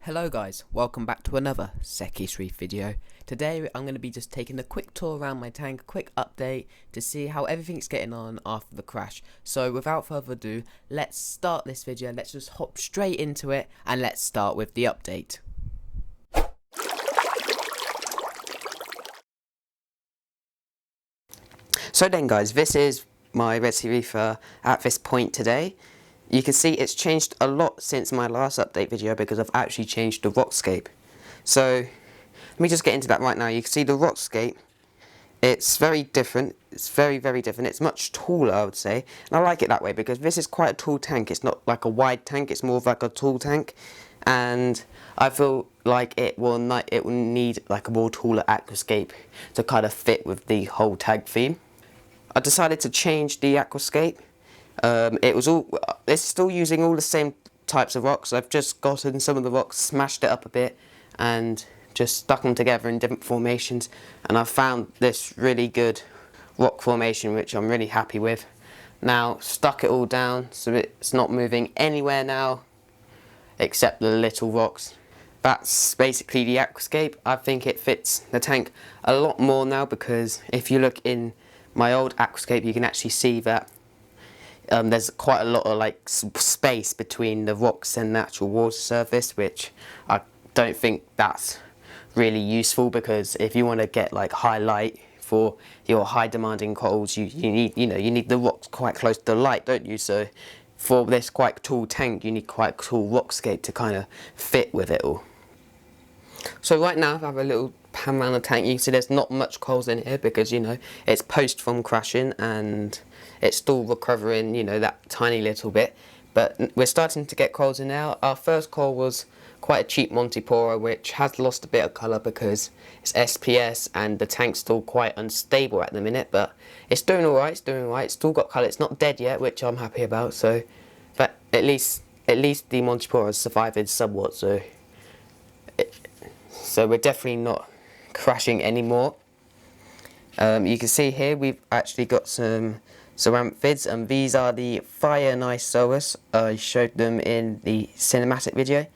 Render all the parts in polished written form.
Hello guys, welcome back to another Reef video. Today I'm going to be just taking a quick tour around my tank, a quick update to see how everything's getting on after the crash. So without further ado, let's start this video, let's just hop straight into it and let's start with the update. So then guys, this is my Red Sea Reef at this point today. You can see it's changed a lot since my last update video because I've actually changed the Rockscape. So let me just get into that right now. You can see the Rockscape, it's very different. It's very different. It's much taller, I would say, and I like it that way because this is quite a tall tank. It's not like a wide tank, it's more of like a tall tank, and I feel like it will need like a more taller aquascape to kind of fit with the whole tank theme. I decided to change the aquascape. It's still using all the same types of rocks. I've just gotten some of the rocks, smashed it up a bit and just stuck them together in different formations, and I've found this really good rock formation which I'm really happy with. Now stuck it all down so it's not moving anywhere now except the little rocks. That's basically the aquascape. I think it fits the tank a lot more now because if you look in my old aquascape you can actually see that there's quite a lot of like space between the rocks and the actual water surface, which I don't think that's really useful because if you want to get like high light for your high demanding corals, you need the rocks quite close to the light, don't you? So for this quite tall tank you need quite a tall rockscape to kind of fit with it all. So right now I have a little pan around the tank. You can see there's not much corals in here because it's post from crashing and it's still recovering that tiny little bit, but we're starting to get corals in now. Our first coral was quite a cheap Monte Poro which has lost a bit of colour because it's SPS and the tank's still quite unstable at the minute, but it's doing alright, it's still got colour, it's not dead yet, which I'm happy about. So but at least the Monte Poro has survived somewhat, so we're definitely not crashing anymore. You can see here we've actually got some ceramiphids, and these are the fire and ice zoas. I showed them in the cinematic video.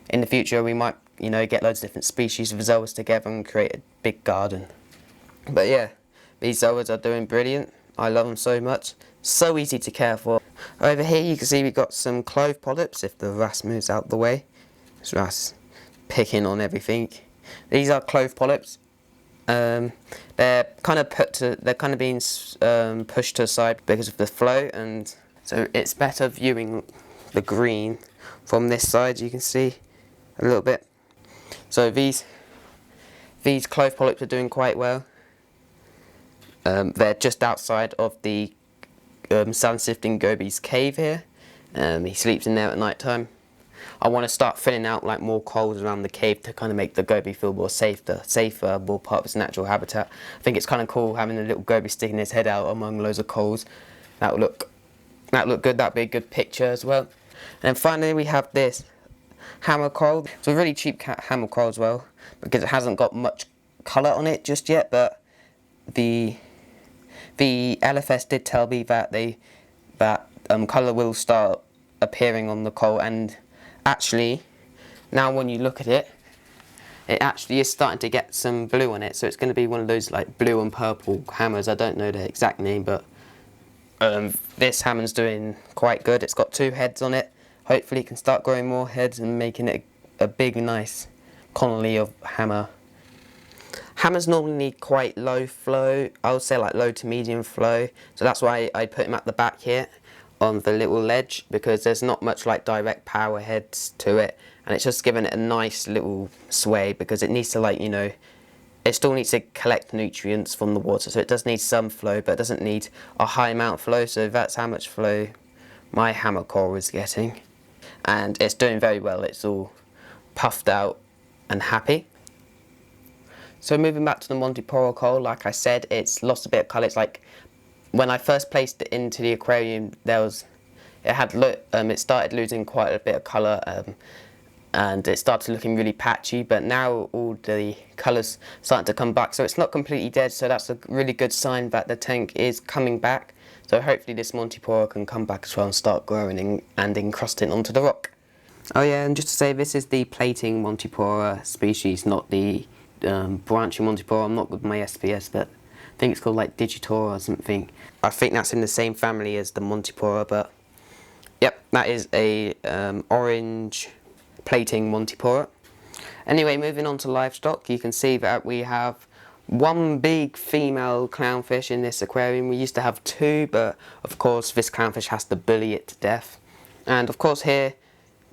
In the future we might get loads of different species of zoas together and create a big garden. But yeah, these zoas are doing brilliant. I love them so much, so easy to care for. Over here you can see we've got some clove polyps if the wrasse moves out the way. This wrasse picking on everything. These are clove polyps. They're kind of being pushed to the side because of the flow, and so it's better viewing the green from this side. You can see a little bit. So these clove polyps are doing quite well. They're just outside of the sand sifting goby's cave here. He sleeps in there at night time. I want to start filling out like more corals around the cave to kind of make the goby feel more safer, more part of its natural habitat. I think it's kind of cool having a little goby sticking his head out among loads of corals. That'll look good. That'd be a good picture as well. And then finally we have this Hammercore. It's a really cheap Hammercore as well because it hasn't got much colour on it just yet. But the LFS did tell me that colour will start appearing on the coral, and actually now when you look at it, it actually is starting to get some blue on it, so it's going to be one of those like blue and purple hammers. I don't know the exact name, but this hammer's doing quite good. It's got 2 heads on it. Hopefully it can start growing more heads and making it a big nice colony of hammer. Hammers normally need quite low flow, I would say like low to medium flow, so that's why I put him at the back here on the little ledge, because there's not much like direct power heads to it, and it's just giving it a nice little sway because it needs to it still needs to collect nutrients from the water, so it does need some flow, but it doesn't need a high amount of flow. So that's how much flow my Hammercore is getting, and it's doing very well. It's all puffed out and happy. So moving back to the Monte Poro coral, like I said, it's lost a bit of colour. It's like when I first placed it into the aquarium, it started losing quite a bit of colour, and it started looking really patchy. But now all the colours starting to come back, so it's not completely dead. So that's a really good sign that the tank is coming back. So hopefully this Monte Poro can come back as well and start growing and encrusting onto the rock. Oh yeah, and just to say, this is the plating Monte Poro species, not the branching Monte Poro. I'm not good with my SPS, but I think it's called like Digitor or something. I think that's in the same family as the Monte Poro, but yep, that is a orange plating Monte Poro. Anyway, moving on to livestock, you can see that we have one big female clownfish in this aquarium. We used to have two, but of course this clownfish has to bully it to death. And of course here,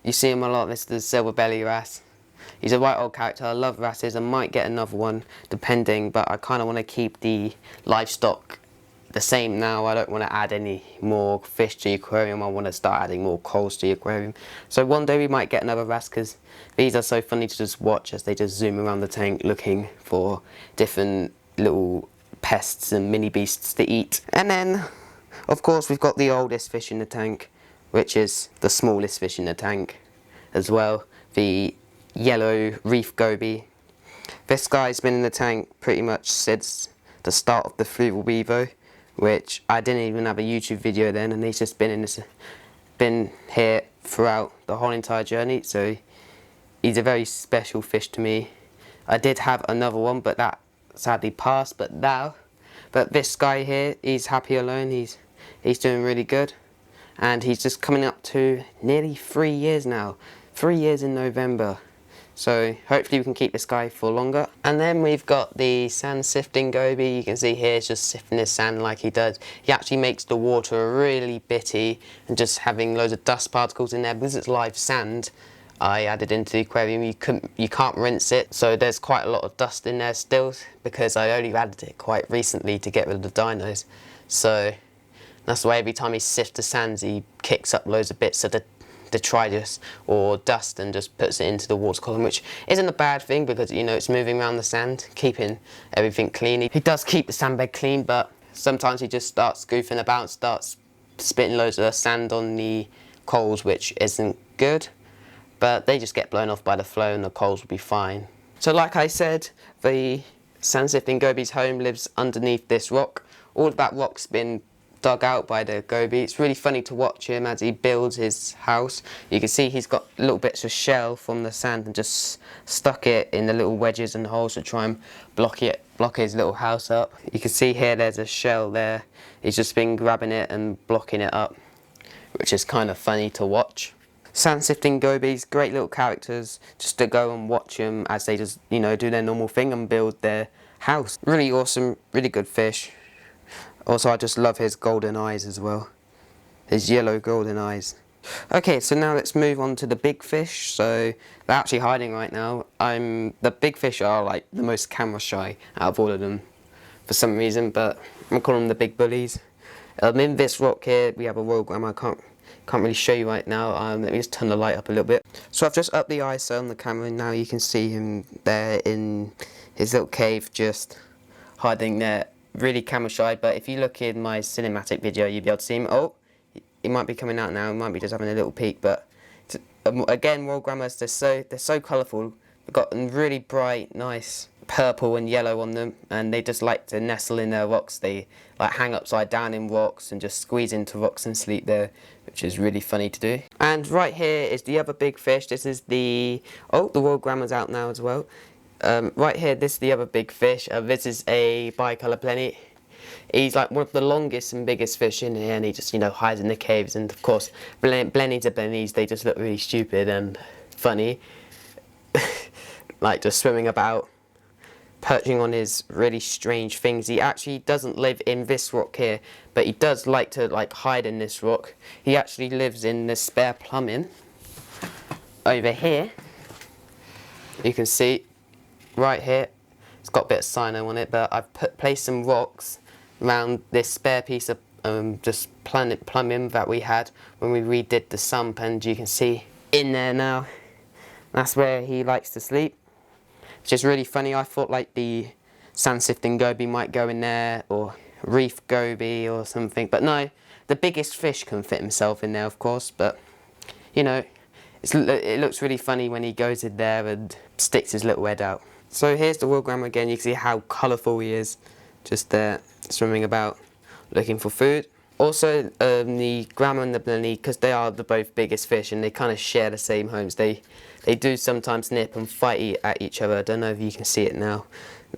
you see him a lot. This is the silver belly wrasse. He's a right old character. I love wrasses. I might get another one depending, but I kind of want to keep the livestock the same now. I don't want to add any more fish to the aquarium. I want to start adding more corals to the aquarium. So one day we might get another wrasse, because these are so funny to just watch as they just zoom around the tank looking for different little pests and mini beasts to eat. And then of course we've got the oldest fish in the tank, which is the smallest fish in the tank as well, the yellow reef goby. This guy's been in the tank pretty much since the start of the Frugal Bevo, which I didn't even have a YouTube video then, and he's just been here throughout the whole entire journey, so he's a very special fish to me. I did have another one, but that sadly passed, but this guy here, he's happy alone. He's doing really good, and he's just coming up to nearly 3 years now. 3 years in November. So hopefully we can keep this guy for longer. And then we've got the sand sifting goby. You can see here it's just sifting his sand like he does. He actually makes the water really bitty, and just having loads of dust particles in there. Because it's live sand, I added into the aquarium. You can't rinse it, so there's quite a lot of dust in there still, because I only added it quite recently to get rid of the dinos. So that's why every time he sifts the sands, he kicks up loads of bits of the detritus or dust and just puts it into the water column, which isn't a bad thing, because you know it's moving around the sand, keeping everything clean. He does keep the sandbed clean, but sometimes he just starts goofing about, starts spitting loads of sand on the corals, which isn't good, but they just get blown off by the flow and the corals will be fine. So like I said, the sand sifting goby's home lives underneath this rock. All of that rock's been dug out by the goby. It's really funny to watch him as he builds his house. You can see he's got little bits of shell from the sand and just stuck it in the little wedges and holes to try and block his little house up. You can see here there's a shell there. He's just been grabbing it and blocking it up, which is kind of funny to watch. Sand sifting gobies, great little characters, just to go and watch them as they just, you know, do their normal thing and build their house. Really awesome, really good fish. Also, I just love his golden eyes as well. His yellow golden eyes. Okay, so now let's move on to the big fish. So they're actually hiding right now. The big fish are like the most camera shy out of all of them for some reason, but I'm calling them the big bullies. In this rock here, we have a royal grandma. I can't really show you right now. Let me just turn the light up a little bit. So I've just upped the ISO on the camera, and now you can see him there in his little cave, just hiding there. Really camera shy, but if you look in my cinematic video, you'll be able to see him. Oh, he might be coming out now. He might be just having a little peek, but again, royal grandmas, they're so colourful. They've got really bright, nice purple and yellow on them, and they just like to nestle in their rocks. They like hang upside down in rocks and just squeeze into rocks and sleep there, which is really funny to do. And right here is the other big fish. This is the royal grandma's out now as well. Right here, this is the other big fish. This is a bicolour plenty. He's like one of the longest and biggest fish in here, and he just, you know, hides in the caves. And of course, blennies are blennies. They just look really stupid and funny, like just swimming about, perching on his really strange things. He actually doesn't live in this rock here, but he does like to hide in this rock. He actually lives in the spare plumbing over here. You can see. Right here, it's got a bit of cyano on it, but I've placed some rocks around this spare piece of just plumbing that we had when we redid the sump, and you can see in there now, that's where he likes to sleep. It's just really funny. I thought like the sand sifting goby might go in there, or reef goby or something, but no, the biggest fish can fit himself in there, of course, but you know, it looks really funny when he goes in there and sticks his little head out. So here's the royal grandma again. You can see how colourful he is, just there swimming about looking for food. Also, the Grandma and the Blenny, because they are the both biggest fish and they kind of share the same homes, they do sometimes nip and fight at each other. I don't know if you can see it now.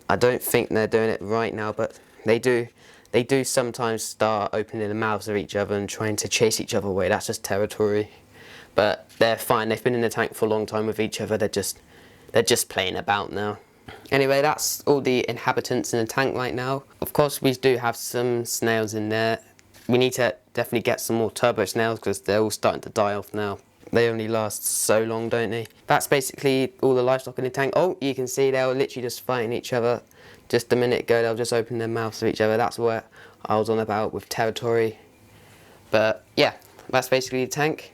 I don't think they're doing it right now, but they do sometimes start opening the mouths of each other and trying to chase each other away. That's just territory. But they're fine. They've been in the tank for a long time with each other. They're just playing about now. Anyway, that's all the inhabitants in the tank right now. Of course, we do have some snails in there. We need to definitely get some more turbo snails because they're all starting to die off now. They only last so long, don't they? That's basically all the livestock in the tank. Oh, you can see they were literally just fighting each other. Just a minute ago, they'll just open their mouths to each other. That's what I was on about with territory. But yeah, that's basically the tank.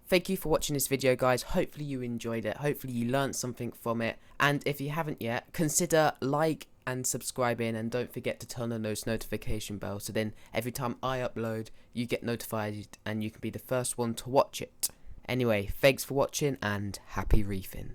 Thank you for watching this video, guys. Hopefully you enjoyed it. Hopefully you learned something from it. And if you haven't yet, consider like and subscribing, and don't forget to turn on those notification bells, so then every time I upload, you get notified and you can be the first one to watch it. Anyway, thanks for watching and happy reefing.